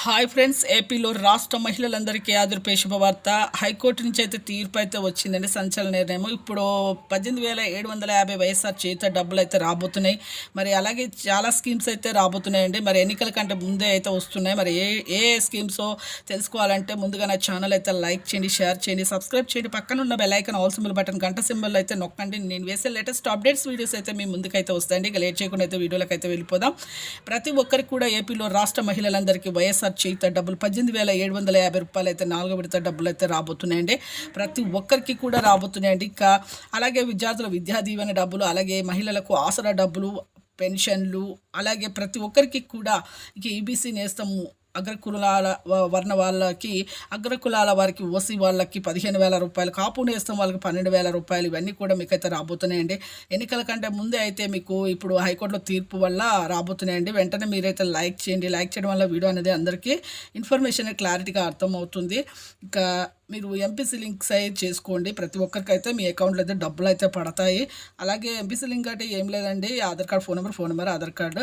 Hi friends, ఏపీలో రాష్ట్ర మహిళలందరికీ ఆదుర్పే శుభవార్త. హైకోర్టు నుంచి అయితే తీర్పు అయితే వచ్చిందండి. సంచలన నిర్ణయం. ఇప్పుడు 18,750 వైఎస్ఆర్ చేత డబ్బులు అయితే రాబోతున్నాయి. మరి అలాగే చాలా స్కీమ్స్ అయితే రాబోతున్నాయండి. మరి ఎన్నికల కంటే ముందే అయితే వస్తున్నాయి. మరి ఏ ఏ స్కీమ్సో తెలుసుకోవాలంటే ముందుగా నా ఛానల్ అయితే లైక్ చేయండి, షేర్ చేయండి, సబ్స్క్రైబ్ చేయండి. పక్కన ఉన్న bell icon all symbol button గంట సింబల్ అయితే నొక్కండి. నేను వేసే లేటెస్ట్ అప్డేట్స్ వీడియోస్ అయితే మీ ముందుకైతే వస్తాయండి. ఇక లేట్ చేయకుండా అయితే వీడియోలకు అయితే వెళ్ళిపోదాం. ప్రతి ఒక్కరికి కూడా ఏపీలో రాష్ట్ర మహిళలందరికీ వైఎస్ఆర్ చేయుత డబ్బులు 18,750 రూపాయలు అయితే 4వ విడత డబ్బులు అయితే రాబోతున్నాయండి. ప్రతి ఒక్కరికి కూడా రాబోతున్నాయండి. ఇంకా అలాగే విద్యార్థుల విద్యా దీవెన డబ్బులు, అలాగే మహిళలకు ఆసరా డబ్బులు, పెన్షన్లు, అలాగే ప్రతి ఒక్కరికి కూడా ఇక ఈబీసీ నేస్తము అగ్రకులాల వర్ణ వాళ్ళకి, అగ్రకులాల వారికి, ఓసీ వాళ్ళకి 15,000 రూపాయలు, కాపు నేస్తం వాళ్ళకి 12,000 రూపాయలు, ఇవన్నీ కూడా మీకు అయితే రాబోతున్నాయండి. ఎన్నికల కంటే ముందే అయితే మీకు ఇప్పుడు హైకోర్టులో తీర్పు వల్ల రాబోతున్నాయండి. వెంటనే మీరైతే లైక్ చేయండి. లైక్ చేయడం వల్ల వీడియో అనేది అందరికీ ఇన్ఫర్మేషన్ క్లారిటీగా అర్థమవుతుంది. ఇంకా మీరు ఎంపీసీ లింక్స్ అయితే చేసుకోండి. ప్రతి ఒక్కరికైతే మీ అకౌంట్లో అయితే డబ్బులు అయితే పడతాయి. అలాగే ఎంపీసీ లింక్ అంటే ఏం లేదండి, Aadhaar card, phone number, Aadhaar card